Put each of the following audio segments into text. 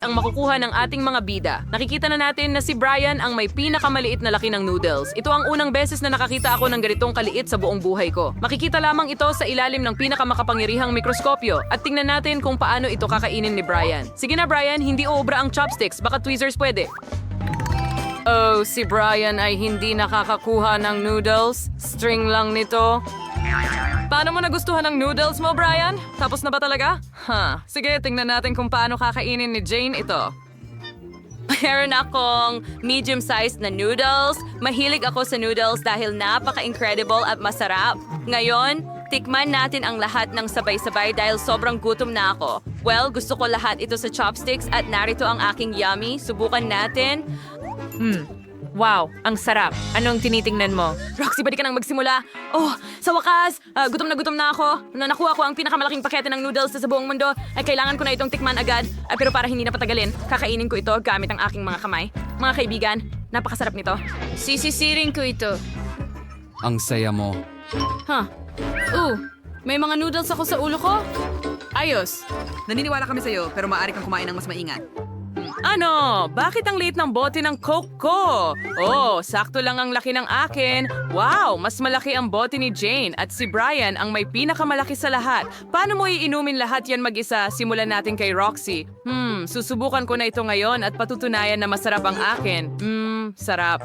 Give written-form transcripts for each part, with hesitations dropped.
ang makukuha ng ating mga bida. Nakikita na natin na si Brian ang may pinakamaliit na laki ng noodles. Ito ang unang beses na nakakita ako ng ganitong kaliit sa buong buhay ko. Makikita lamang ito sa ilalim ng pinakamakapangyarihang mikroskopyo at tingnan natin kung paano ito kakainin ni Brian. Sige na Brian, hindi uubra ang chopsticks, baka tweezers pwede. Oh, si Brian ay hindi nakakakuha ng noodles. String lang nito. Paano mo nagustuhan ang noodles mo, Brian? Tapos na ba talaga? Sige, tingnan natin kung paano kakainin ni Jane ito. Meron akong medium-sized na noodles. Mahilig ako sa noodles dahil napaka-incredible at masarap. Ngayon, tikman natin ang lahat ng sabay-sabay dahil sobrang gutom na ako. Well, gusto ko lahat ito sa chopsticks at narito ang aking yummy. Subukan natin. Wow, ang sarap. Anong tinitingnan mo? Roxy, pwede ka nang magsimula. Oh, sa wakas, gutom na ako. Nakuha ko ang pinakamalaking pakete ng noodles sa buong mundo. Ay kailangan ko na itong tikman agad. Pero para hindi na patagalin, kakainin ko ito gamit ang aking mga kamay. Mga kaibigan, napakasarap nito. Sisisiring ko ito. Ang saya mo. May mga noodles ako sa ulo ko. Ayos. Naniniwala kami sa'yo, pero maaari kang kumain ng mas maingat. Ano? Bakit ang liit ng bote ng Coke ko? Oh, sakto lang ang laki ng akin. Wow, mas malaki ang bote ni Jane at si Brian ang may pinakamalaki sa lahat. Paano mo iinumin lahat yan mag-isa? Simulan natin kay Roxy. Susubukan ko na ito ngayon at patutunayan na masarap ang akin. Sarap.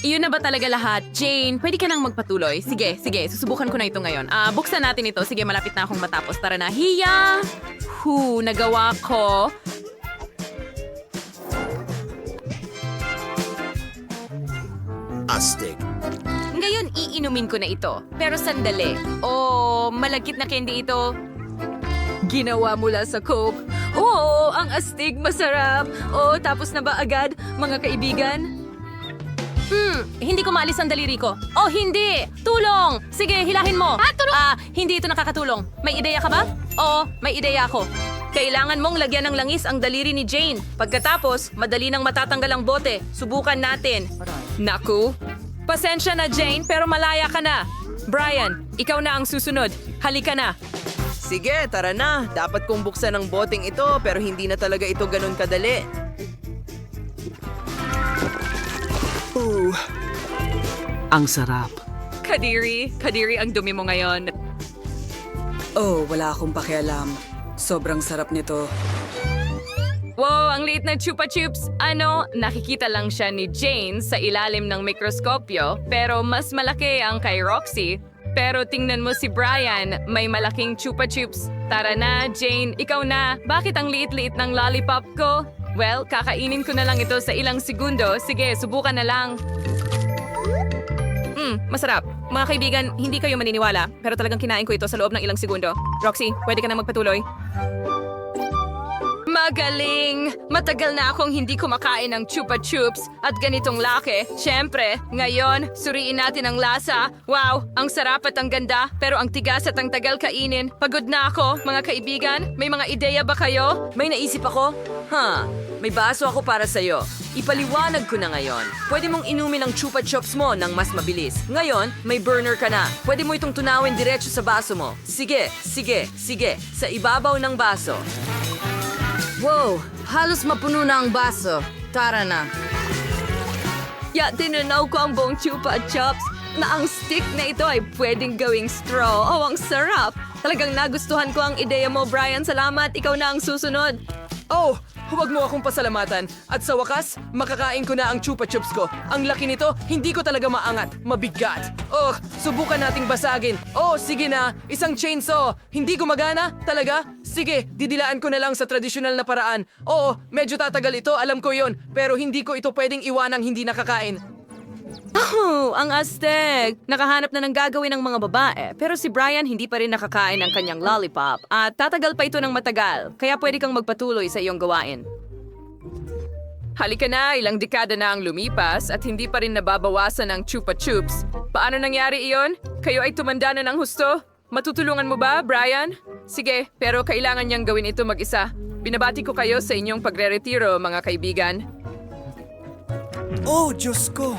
Iyon na ba talaga lahat? Jane, pwede ka nang magpatuloy? Sige, susubukan ko na ito ngayon. Buksan natin ito. Sige, malapit na akong matapos. Tara na. Hiya! Nagawa ko. Astig. Ngayon, iinumin ko na ito. Pero sandali. Oh, malagkit na candy ito. Ginawa mula sa Coke. Oo, ang astig, masarap. Oh, tapos na ba agad, mga kaibigan? Hindi ko maalis ang daliri ko. Oh, hindi! Tulong! Sige, hilahin mo. Hindi ito nakakatulong. May ideya ka ba? Oo, may ideya ako. Kailangan mong lagyan ng langis ang daliri ni Jane. Pagkatapos, madali nang matatanggal ang bote. Subukan natin. Naku! Pasensya na, Jane, pero malaya ka na. Brian, ikaw na ang susunod. Halika na. Sige, tara na. Dapat kong buksan ang boteng ito pero hindi na talaga ito ganun kadali. Ang sarap. Kadiri ang dumi mo ngayon. Oh, wala akong pakialam. Sobrang sarap nito. Wow, ang liit na Chupa Chups. Nakikita lang siya ni Jane sa ilalim ng mikroskopyo, pero mas malaki ang kay Roxy. Pero tingnan mo si Brian, may malaking Chupa Chups. Tara na, Jane, ikaw na. Bakit ang liit-liit ng lollipop ko? Well, kakainin ko na lang ito sa ilang segundo. Sige, subukan na lang. Masarap. Mga kaibigan, hindi kayo maniniwala, pero talagang kinain ko ito sa loob ng ilang segundo. Roxy, pwede ka na magpatuloy? Magaling! Matagal na akong hindi kumakain ng Chupa Chups at ganitong laki. Siyempre, ngayon, suriin natin ang lasa. Wow, ang sarap at ang ganda, pero ang tigas at ang tagal kainin. Pagod na ako, mga kaibigan. May mga ideya ba kayo? May naisip ako? May baso ako para sa'yo. Ipaliwanag ko na ngayon. Pwede mong inumin ang chupa chups mo ng mas mabilis. Ngayon, may burner ka na. Pwede mo itong tunawin diretso sa baso mo. Sige. Sa ibabaw ng baso. Wow, halos mapuno na ang baso. Tara na. Tinanaw ko ang buong Chupa Chups na ang stick na ito ay pwedeng gawing straw. Oh, ang sarap! Talagang nagustuhan ko ang ideya mo, Brian. Salamat. Ikaw na ang susunod. Oh, huwag mo akong pasalamatan. At sa wakas, makakain ko na ang chupa chups ko. Ang laki nito, hindi ko talaga maangat. Mabigat. Oh, subukan nating basagin. Oh, sige na. Isang chainsaw. Hindi gumagana? Talaga? Sige, didilaan ko na lang sa tradisyonal na paraan. Oo, medyo tatagal ito, alam ko yon. Pero hindi ko ito pwedeng iwanang hindi nakakain. Oh, ang astig! Nakahanap na ng gagawin ng mga babae, pero si Brian hindi pa rin nakakain ng kanyang lollipop at tatagal pa ito ng matagal, kaya pwede kang magpatuloy sa iyong gawain. Halika na, ilang dekada na ang lumipas at hindi pa rin nababawasan ang Chupa Chups. Paano nangyari iyon? Kayo ay tumanda na ng husto? Matutulungan mo ba, Brian? Sige, pero kailangan niyang gawin ito mag-isa. Binabati ko kayo sa inyong pagre-retiro, mga kaibigan. Oh, Diyos ko!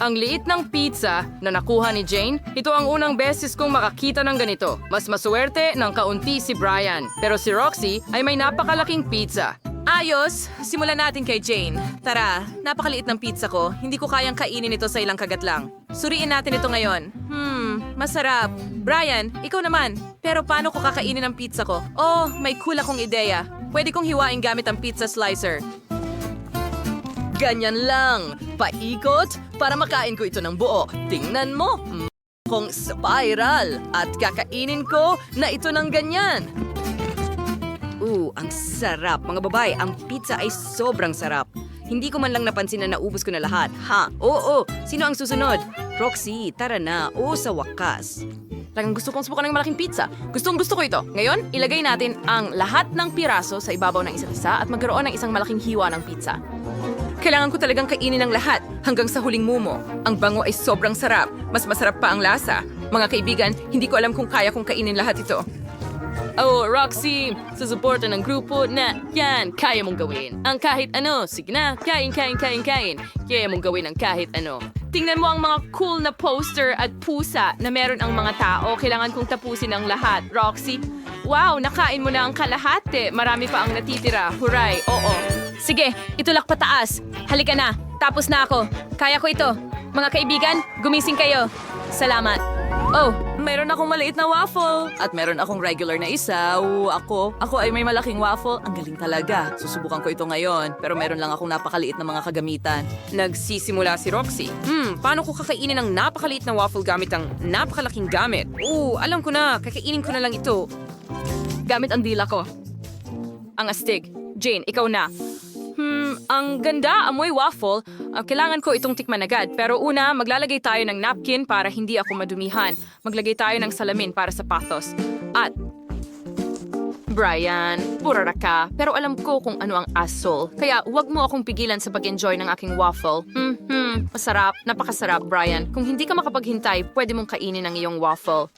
Ang liit ng pizza na nakuha ni Jane, ito ang unang beses kong makakita ng ganito. Mas maswerte ng kaunti si Brian, pero si Roxy ay may napakalaking pizza. Ayos, simulan natin kay Jane. Tara, napakaliit ng pizza ko. Hindi ko kayang kainin ito sa ilang kagat lang. Suriin natin ito ngayon. Masarap. Brian, ikaw naman. Pero paano ko kakainin ang pizza ko? Oh, may cool akong ideya. Pwede kong hiwain gamit ang pizza slicer. Ganyan lang. Paikot para makain ko ito ng buo. Tingnan mo. Kung spiral. At kakainin ko na ito ng ganyan. Ang sarap. Mga babae, ang pizza ay sobrang sarap. Hindi ko man lang napansin na naubos ko na lahat. Oo. Sino ang susunod? Roxy, tara na. Sa wakas. Talagang gusto kong subukan ng malaking pizza. Gustong gusto ko ito. Ngayon, ilagay natin ang lahat ng piraso sa ibabaw ng isa't isa at magkaroon ng isang malaking hiwa ng pizza. Kailangan ko talagang kainin ang lahat hanggang sa huling mumo. Ang bango ay sobrang sarap. Mas masarap pa ang lasa. Mga kaibigan, hindi ko alam kung kaya kong kainin lahat ito. Oh, Roxy, susuporta ng grupo na yan, kaya mong gawin. Ang kahit ano, sige na, kain. Kaya mong gawin ang kahit ano. Tingnan mo ang mga cool na poster at pusa na meron ang mga tao. Kailangan kong tapusin ang lahat. Roxy, wow, nakain mo na ang kalahati. Marami pa ang natitira. Huray, oo. Sige, itulak pataas. Halika na, tapos na ako. Kaya ko ito. Mga kaibigan, gumising kayo. Salamat. Oh, meron akong maliit na waffle. At meron akong regular na isa. Ako ay may malaking waffle. Ang galing talaga. Susubukan ko ito ngayon. Pero meron lang akong napakaliit na mga kagamitan. Nagsisimula si Roxy. Paano ko kakainin ang napakaliit na waffle gamit ang napakalaking gamit? Alam ko na. Kakainin ko na lang ito. Gamit ang dila ko. Ang astig. Jane, ikaw na. Ang ganda, amoy waffle. Kailangan ko itong tikman agad. Pero una, maglalagay tayo ng napkin para hindi ako madumihan. Maglagay tayo ng salamin para sa patos. At, Brian, purara ka. Pero alam ko kung ano ang asshole. Kaya wag mo akong pigilan sa pag-enjoy ng aking waffle. Masarap, napakasarap, Brian. Kung hindi ka makapaghintay, pwede mong kainin ang iyong waffle.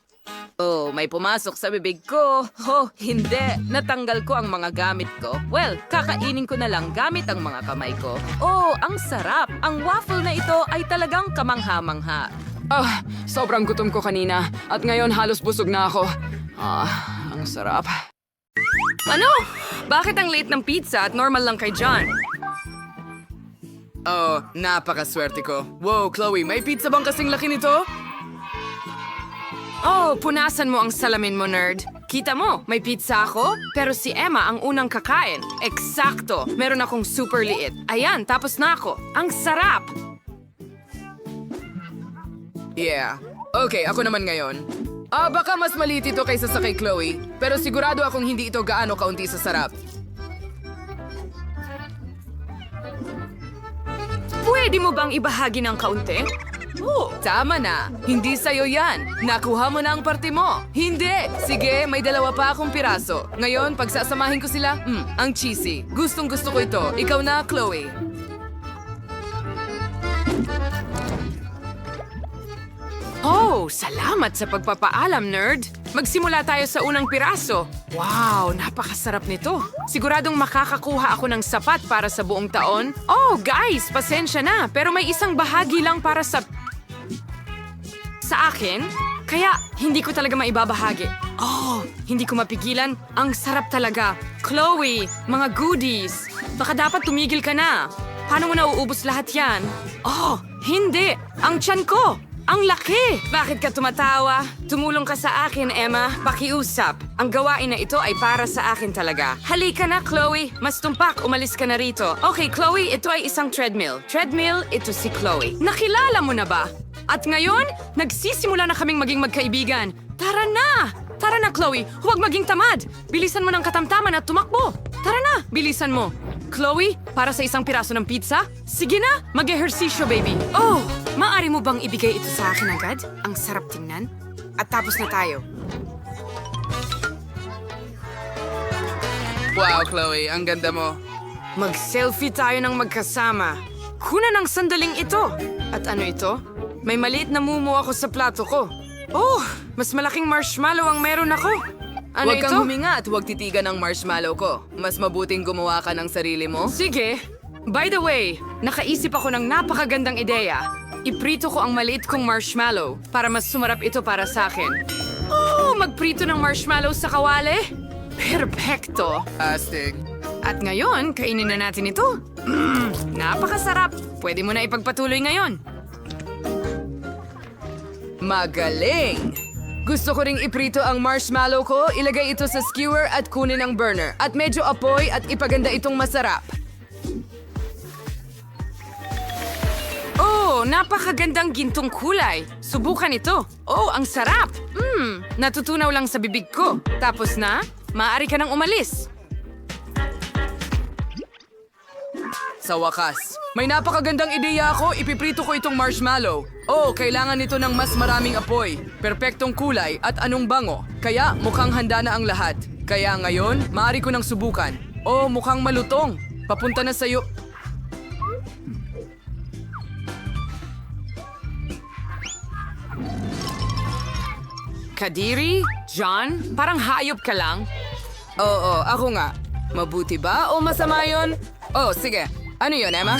Oh, may pumasok sa bibig ko. Hindi. Natanggal ko ang mga gamit ko. Well, kakainin ko na lang gamit ang mga kamay ko. Ang sarap. Ang waffle na ito ay talagang kamangha-mangha. Sobrang gutom ko kanina at ngayon halos busog na ako. Ang sarap. Ano? Bakit ang late ng pizza at normal lang kay John? Napakaswerte ko. Wow, Chloe, may pizza bang kasing laki nito? Punasan mo ang salamin mo, nerd. Kita mo, may pizza ako, pero si Emma ang unang kakain. Eksakto, meron akong super liit. Ayan, tapos na ako. Ang sarap! Yeah. Okay, ako naman ngayon. Baka mas maliit ito kaysa sa kay Chloe, pero sigurado akong hindi ito gaano kaunti sa sarap. Pwede mo bang ibahagi ng kaunti? Tama na. Hindi sa'yo yan. Nakuha mo na ang parte mo. Hindi. Sige, may dalawa pa akong piraso. Ngayon, pagsasamahin ko sila, ang cheesy. Gustong gusto ko ito. Ikaw na, Chloe. Salamat sa pagpapaalam, nerd. Magsimula tayo sa unang piraso. Wow, napakasarap nito. Siguradong makakakuha ako ng sapat para sa buong taon. Guys, pasensya na. Pero may isang bahagi lang para sa akin. Kaya, hindi ko talaga maibabahagi. Hindi ko mapigilan. Ang sarap talaga. Chloe, mga goodies. Baka dapat tumigil ka na. Paano mo nauubos lahat yan? Hindi. Ang tiyan ko. Ang laki! Bakit ka tumatawa? Tumulong ka sa akin, Emma. Pakiusap. Ang gawain na ito ay para sa akin talaga. Halika na, Chloe. Mas tumpak, umalis ka na rito. Okay, Chloe, ito ay isang treadmill. Treadmill, ito si Chloe. Nakilala mo na ba? At ngayon, nagsisimula na kaming maging magkaibigan. Tara na! Tara na, Chloe. Huwag maging tamad. Bilisan mo ng katamtaman at tumakbo. Tara na, bilisan mo. Chloe, para sa isang piraso ng pizza? Sige na, mag-ehersisyo, baby. Maaari mo bang ibigay ito sa akin agad? Ang sarap tingnan. At tapos na tayo. Wow, Chloe, ang ganda mo. Mag-selfie tayo ng magkasama. Kuna ng sandaling ito. At ano ito? May maliit na mumu ako sa plato ko. Mas malaking marshmallow ang meron ako. Ano Huwag ito? kang huminga at huwag titigan ang marshmallow ko. Mas mabuting gumawa ka ng sarili mo. Sige. By the way, nakaisip ako ng napakagandang ideya. Iprito ko ang maliit kong marshmallow para mas sumarap ito para sa akin. Oh, magprito ng marshmallow sa kawali? Perpekto! Astig. At ngayon, kainin na natin ito. Napakasarap. Pwede mo na ipagpatuloy ngayon. Magaling! Gusto ko ring iprito ang marshmallow ko, ilagay ito sa skewer at kunin ang burner. At medyo apoy at ipaganda itong masarap. Oh, napakagandang gintong kulay. Subukan ito. Oh, ang sarap. Natutunaw lang sa bibig ko. Tapos na, maaari ka nang umalis. Sa wakas, may napakagandang ideya ako, ipiprito ko itong marshmallow. Oh, kailangan nito ng mas maraming apoy, perpektong kulay at anong bango. Kaya mukhang handa na ang lahat. Kaya ngayon, maaari ko nang subukan. Oh, mukhang malutong. Papunta na sa'yo. Kadiri? John? Parang hayop ka lang. Oo, ako nga. Mabuti ba o masama yun? Oh, sige. Ano yun, Emma?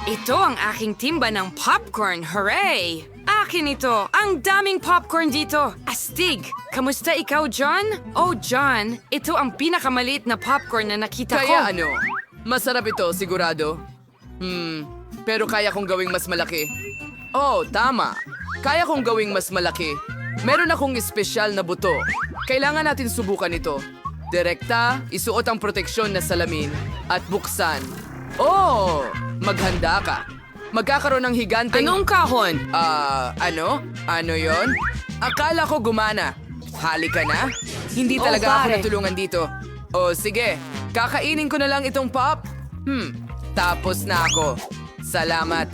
Ito ang aking timba ng popcorn. Hooray! Akin ito. Ang daming popcorn dito. Astig. Kamusta ikaw, John? Oh, John, ito ang pinakamaliit na popcorn na nakita ko. Kaya ano? Masarap ito, sigurado. Pero kaya kong gawing mas malaki. Oh, tama. Kaya kong gawing mas malaki. Meron akong espesyal na buto. Kailangan natin subukan ito. Direkta, isuot ang proteksyon na salamin, at buksan. Oh! Maghanda ka. Magkakaroon ng higanteng... Anong kahon? Ano? Ano yon? Akala ko gumana. Halika na. Hindi talaga ako pare. natulungan dito. Oh, sige. Kakainin ko na lang itong pop. Tapos na ako. Salamat.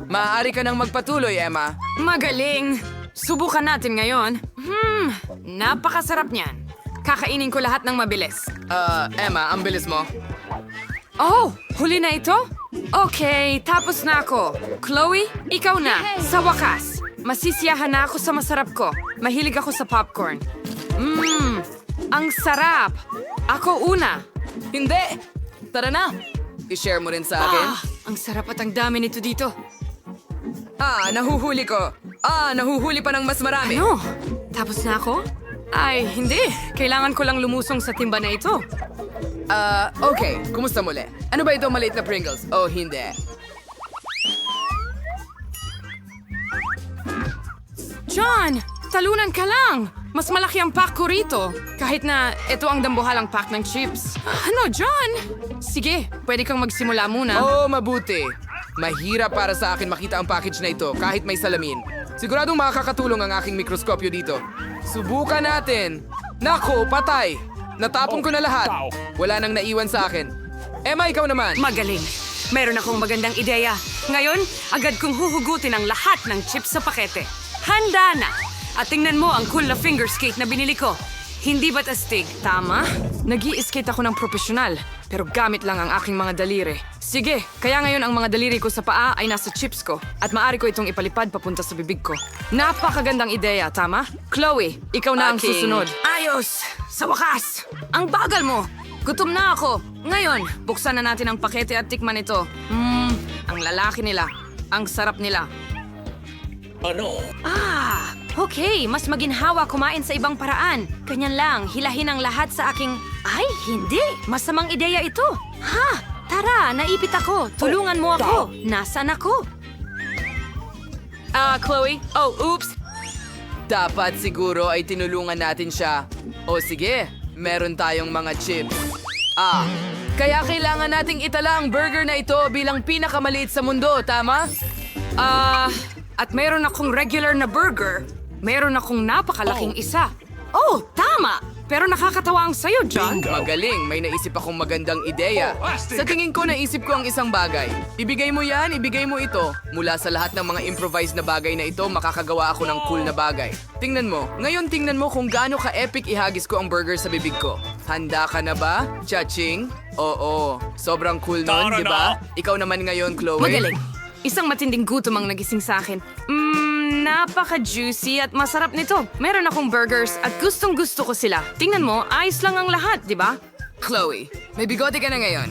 Maaari ka nang magpatuloy, Emma. Magaling. Subukan natin ngayon. Napakasarap niyan. Kakainin ko lahat ng mabilis. Emma, ang bilis mo. Oh, huli na ito? Okay, tapos na ako. Chloe, ikaw na. Sa wakas, masisiyahan na ako sa masarap ko. Mahilig ako sa popcorn. Ang sarap. Ako una. Hindi! Tara na! I-share mo rin sa akin. Ang sarap at ang dami nito dito. Nahuhuli ko. Nahuhuli pa ng mas marami. Ano? Tapos na ako? Ay, hindi. Kailangan ko lang lumusong sa timba na ito. Okay. Kumusta muli? Ano ba ito maliit na Pringles? Oh, hindi. John, talunan ka lang. Mas malaki ang pack ko rito. Kahit na ito ang dambuhalang pack ng chips. Ano, John? Sige, pwede kang magsimula muna. Oh, mabuti. Mahirap para sa akin makita ang package na ito kahit may salamin. Siguradong makakatulong ang aking mikroskopyo dito. Subukan natin. Nako, patay. Natapon ko na lahat. Wala nang naiwan sa akin. Emma, ikaw naman. Magaling. Meron akong magandang ideya. Ngayon, agad kong huhugutin ang lahat ng chips sa pakete. Handa na! At tingnan mo ang cool na finger skate na binili ko. Hindi ba't astig? Tama? Nag-i-skate ako ng profesional, pero gamit lang ang aking mga daliri. Sige, kaya ngayon ang mga daliri ko sa paa ay nasa chips ko at maaari ko itong ipalipad papunta sa bibig ko. Napakagandang ideya, tama? Chloe, ikaw na ang susunod. Ayos! Sa wakas! Ang bagal mo! Gutom na ako! Ngayon, buksan na natin ang pakete at tikman ito. Ang lalaki nila. Ang sarap nila. Okay, mas maginhawa kumain sa ibang paraan. Ganyan lang, hilahin ang lahat sa aking... Ay, hindi! Masamang ideya ito! Ha? Tara, naipit ako. Tulungan mo ako. Nasaan ako? Chloe? Oh, oops! Dapat siguro ay tinulungan natin siya. O sige, meron tayong mga chips. Kaya kailangan nating itala ang burger na ito bilang pinakamaliit sa mundo, tama? At meron akong regular na burger. Meron akong napakalaking isa. Oh, tama! Pero nakakatawa ang sayo, John. Magaling, may naisip akong magandang ideya. Sa tingin ko, naisip ko ang isang bagay. Ibigay mo yan, ibigay mo ito. Mula sa lahat ng mga improvised na bagay na ito, makakagawa ako ng cool na bagay. Tingnan mo. Ngayon tingnan mo kung gaano ka-epic ihagis ko ang burger sa bibig ko. Handa ka na ba, Chaching? Oo, sobrang cool nun, di ba? Ikaw naman ngayon, Chloe. Magaling. Isang matinding gutom ang nagising sa akin. Napaka-juicy at masarap nito. Meron akong burgers at gustong-gusto ko sila. Tingnan mo, ayos lang ang lahat, di ba? Chloe, may bigote ka na ngayon.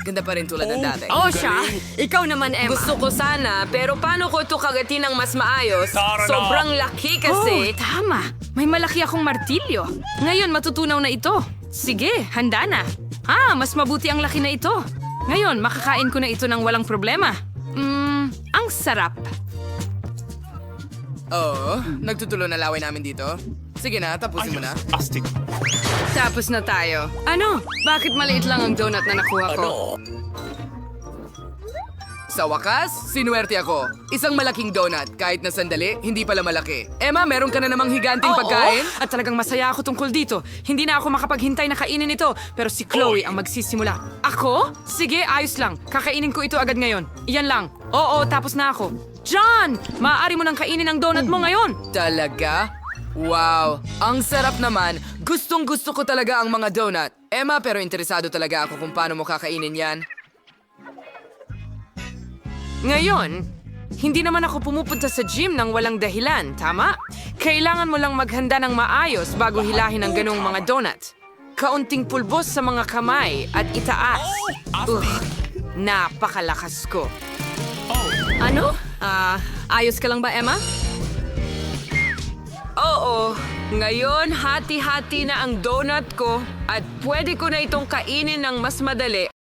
ganda pa rin tulad ng dati. Oh, siya? Ikaw naman, Emma. Gusto ko sana, pero paano ko ito kagatin ng mas maayos? Sobrang laki kasi. Oh, tama. May malaki akong martilyo. Ngayon, matutunaw na ito. Sige, handa na. Mas mabuti ang laki na ito. Ngayon, makakain ko na ito ng walang problema. Ang sarap. Oo, nagtutulo na laway namin dito. Sige na, tapusin mo na. Tapos na tayo. Ano? Bakit maliit lang ang donut na nakuha ko? Sa wakas, sinuwerte ako. Isang malaking donut, kahit na sandali, hindi pala malaki. Emma, meron ka na namang higanting pagkain? At talagang masaya ako tungkol dito. Hindi na ako makapaghintay na kainin ito. Pero si Chloe ang magsisimula. Ako? Sige, ayos lang. Kakainin ko ito agad ngayon. Iyan lang. Oo, tapos na ako. John! Maaari mo nang kainin ang donut mo ngayon. Talaga? Wow, ang sarap naman. Gustong-gusto ko talaga ang mga donut. Emma, pero interesado talaga ako kung paano mo kakainin yan. Ngayon, hindi naman ako pumupunta sa gym ng walang dahilan, tama? Kailangan mo lang maghanda ng maayos bago hilahin ang ganong mga donut. Kaunting pulbos sa mga kamay at itaas. Napakalakas ko. Ano? Ayos ka lang ba, Emma? Oo, ngayon hati-hati na ang donut ko at pwede ko na itong kainin ng mas madali.